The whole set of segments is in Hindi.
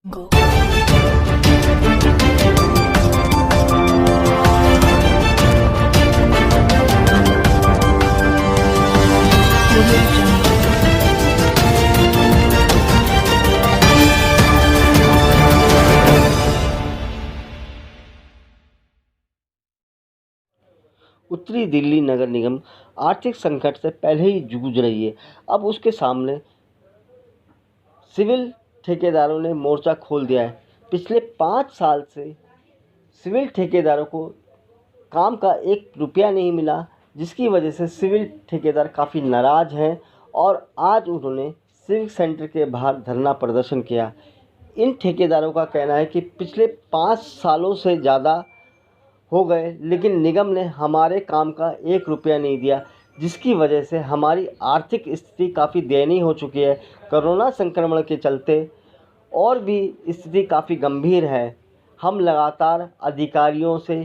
Go. उत्तरी दिल्ली नगर निगम आर्थिक संकट से पहले ही जूझ रही है। अब उसके सामने सिविल ठेकेदारों ने मोर्चा खोल दिया है। पिछले 5 साल से सिविल ठेकेदारों को काम का 1 रुपया नहीं मिला, जिसकी वजह से सिविल ठेकेदार काफ़ी नाराज़ हैं और आज उन्होंने सिविक सेंटर के बाहर धरना प्रदर्शन किया। इन ठेकेदारों का कहना है कि पिछले 5 सालों से ज़्यादा हो गए, लेकिन निगम ने हमारे काम का 1 रुपया नहीं दिया, जिसकी वजह से हमारी आर्थिक स्थिति काफ़ी दयनीय हो चुकी है। कोरोना संक्रमण के चलते और भी स्थिति काफ़ी गंभीर है। हम लगातार अधिकारियों से,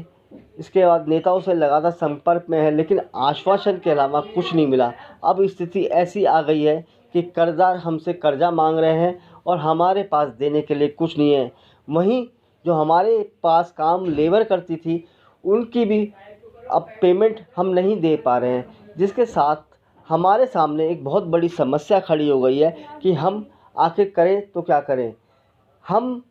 इसके बाद नेताओं से लगातार संपर्क में है, लेकिन आश्वासन के अलावा कुछ नहीं मिला। अब स्थिति ऐसी आ गई है कि कर्जदार हमसे कर्जा मांग रहे हैं और हमारे पास देने के लिए कुछ नहीं है। वहीं जो हमारे पास काम लेबर करती थी, उनकी भी अब पेमेंट हम नहीं दे पा रहे हैं, जिसके साथ हमारे सामने एक बहुत बड़ी समस्या खड़ी हो गई है कि हम आखिर करें तो क्या करें। हम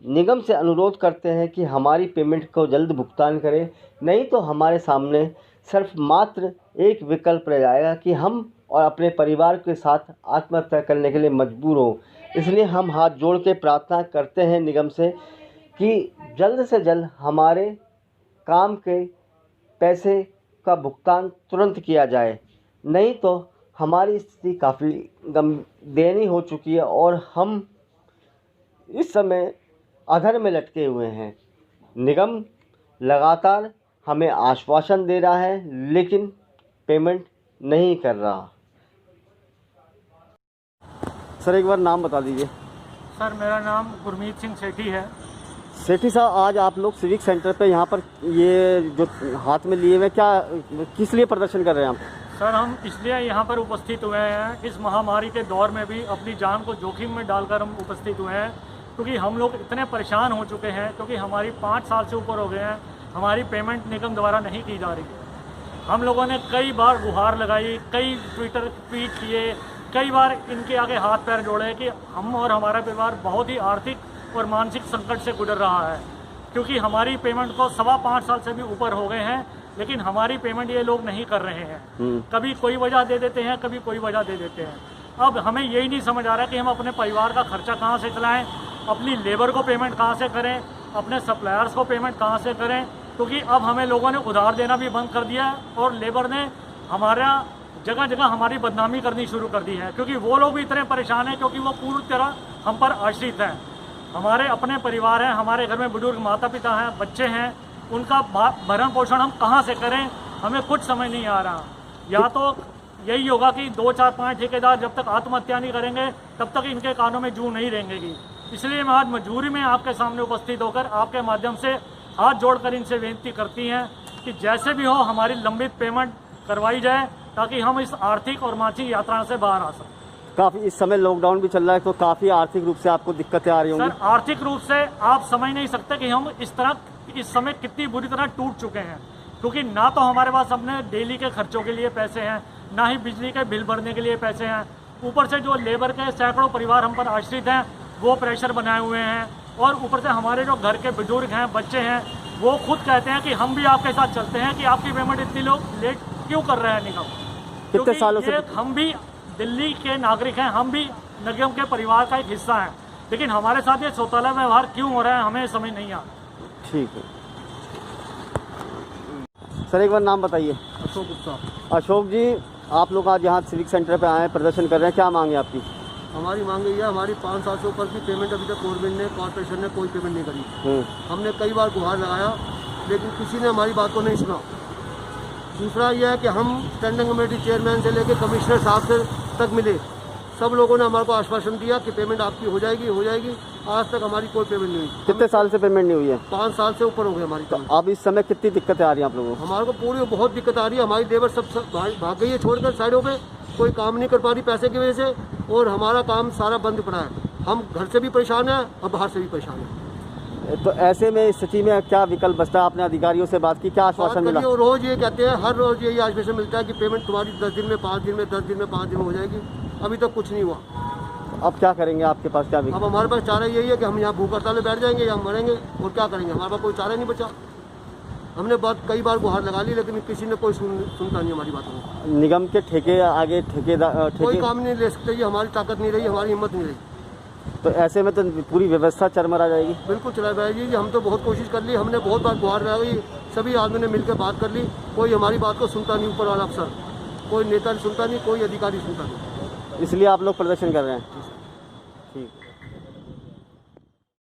निगम से अनुरोध करते हैं कि हमारी पेमेंट को जल्द भुगतान करें, नहीं तो हमारे सामने सिर्फ मात्र एक विकल्प रह जाएगा कि हम और अपने परिवार के साथ आत्महत्या करने के लिए मजबूर हों। इसलिए हम हाथ जोड़ के प्रार्थना करते हैं निगम से कि जल्द से जल्द हमारे काम के पैसे का भुगतान तुरंत किया जाए, नहीं तो हमारी स्थिति काफ़ी दयनीय हो चुकी है और हम इस समय अधर में लटके हुए हैं। निगम लगातार हमें आश्वासन दे रहा है, लेकिन पेमेंट नहीं कर रहा। सर, एक बार नाम बता दीजिए। सर, मेरा नाम गुरमीत सिंह सेठी है। सेठी साहब, आज आप लोग सिविक सेंटर पे यहाँ पर ये जो हाथ में लिए हुए, क्या किस लिए प्रदर्शन कर रहे हैं आप? सर, हम इसलिए यहाँ पर उपस्थित हुए हैं, इस महामारी के दौर में भी अपनी जान को जोखिम में डालकर हम उपस्थित हुए हैं, क्योंकि हम लोग इतने परेशान हो चुके हैं, क्योंकि हमारी 5 साल से ऊपर हो गए हैं, हमारी पेमेंट निगम द्वारा नहीं की जा रही है। हम लोगों ने कई बार गुहार लगाई, कई ट्विटर ट्वीट किए, कई बार इनके आगे हाथ पैर जोड़े कि हम और हमारा परिवार बहुत ही आर्थिक और मानसिक संकट से गुजर रहा है, क्योंकि हमारी पेमेंट को 5.25 साल से भी ऊपर हो गए हैं, लेकिन हमारी पेमेंट ये लोग नहीं कर रहे हैं। कभी कोई वजह दे देते हैं, कभी कोई वजह दे देते हैं। अब हमें यही नहीं समझ आ रहा कि हम अपने परिवार का खर्चा कहाँ से चलाएं, अपनी लेबर को पेमेंट कहाँ से करें, अपने सप्लायर्स को पेमेंट कहाँ से करें, क्योंकि अब हमें लोगों ने उधार देना भी बंद कर दिया है और लेबर ने हमारा जगह जगह हमारी बदनामी करनी शुरू कर दी है, क्योंकि वो लोग भी इतने परेशान हैं, क्योंकि वो पूरी तरह हम पर आश्रित हैं। हमारे अपने परिवार हैं, हमारे घर में बुजुर्ग माता पिता हैं, बच्चे हैं, उनका भरण पोषण हम कहाँ से करें, हमें कुछ समझ नहीं आ रहा। या तो यही होगा कि 2, 4, 5 ठेकेदार जब तक आत्महत्या नहीं करेंगे तब तक इनके कानों में जूं नहीं रहेंगी। इसलिए मैं आज मजबूरी में आपके सामने उपस्थित होकर आपके माध्यम से हाथ जोड़कर इनसे विनती करती हैं कि जैसे भी हो हमारी लंबित पेमेंट करवाई जाए, ताकि हम इस आर्थिक और मानसिक यात्रा से बाहर आ सकें। काफ़ी इस समय लॉकडाउन भी चल रहा है, तो काफ़ी आर्थिक रूप से आपको दिक्कतें आ रही होंगी। सर, आर्थिक रूप से आप समझ नहीं सकते कि हम इस समय कितनी बुरी तरह टूट चुके हैं, क्योंकि ना तो हमारे पास अपने डेली के खर्चों के लिए पैसे हैं, ना ही बिजली के बिल भरने के लिए पैसे हैं। ऊपर से जो लेबर के सैकड़ों परिवार हम पर आश्रित हैं, वो प्रेशर बनाए हुए हैं, और ऊपर से हमारे जो घर के बुजुर्ग हैं, बच्चे हैं, वो खुद कहते हैं कि हम भी आपके साथ चलते हैं कि आपकी पेमेंट इतनी लोग लेट क्यों कर रहे हैं निगम। कितने सालों से हम भी दिल्ली के नागरिक हैं, हम भी निगम के परिवार का एक हिस्सा हैं, लेकिन हमारे साथ ये सौतेला व्यवहार क्यों हो रहा है हमें समझ नहीं आ रहा। ठीक है सर, एक बार नाम बताइए। अशोक गुप्ता। अशोक जी, आप लोग आज यहाँ सिविक सेंटर पे आए, प्रदर्शन कर रहे हैं, क्या मांगे आपकी? हमारी मांग ये है, हमारी 5 साल से ऊपर की पेमेंट अभी तक गवर्नमेंट ने, कॉर्पोरेशन ने कोई पेमेंट नहीं करी। हमने कई बार गुहार लगाया, लेकिन किसी ने हमारी बात को नहीं सुना। दूसरा यह है कि हम स्टैंडिंग कमेटी चेयरमैन से लेकर कमिश्नर साहब से तक मिले, सब लोगों ने हमारे को आश्वासन दिया कि पेमेंट आपकी हो जाएगी, हो जाएगी। आज तक हमारी कोई पेमेंट नहीं हुई। कितने साल से पेमेंट नहीं हुई है? 5 साल से ऊपर हो गई हमारी। तो अब इस समय कितनी दिक्कतें आ रही हैं आप लोगों को? हमारे को पूरी बहुत दिक्कत आ रही है। हमारी लेबर सब भाग गई है छोड़कर साइडों पे, कोई काम नहीं कर पा रही पैसे की वजह से, और हमारा काम सारा बंद पड़ा है। हम घर से भी परेशान हैं और बाहर से भी परेशान हैं। तो ऐसे में इस स्थिति में क्या विकल्प बचता है? आपने अधिकारियों से बात की, क्या आश्वासन मिला? वो रोज़ ये कहते हैं, हर रोज़ यही आश्वासन मिलता है कि पेमेंट तुम्हारी 10 दिन में 5 दिन में 10 दिन में 5 दिन में हो जाएगी। अभी तक कुछ नहीं हुआ। अब क्या करेंगे? आपके पास क्या विकल्प? अब हमारे पास चारा यही है कि हम यहाँ भूख हड़ताल में बैठ जाएंगे या हम मरेंगे, और क्या करेंगे? हमारे पास कोई चारा नहीं बचा। हमने कई बार गुहार लगा ली, लेकिन किसी ने कोई सुनता नहीं हमारी बातों को। निगम के ठेके आगे कोई काम नहीं ले सकते, ये हमारी ताकत नहीं रही, हमारी हिम्मत नहीं रही। तो ऐसे में तो पूरी व्यवस्था चरमरा जाएगी। बिल्कुल चला जाएगी जी। हम तो बहुत कोशिश कर ली, हमने बहुत बार गुहार लगाई, सभी आदमी ने मिलकर बात कर ली, कोई हमारी बात को सुनता नहीं। ऊपर वाला अफसर, कोई नेता सुनता नहीं, कोई अधिकारी सुनता नहीं। इसलिए आप लोग प्रदर्शन कर रहे हैं। ठीक।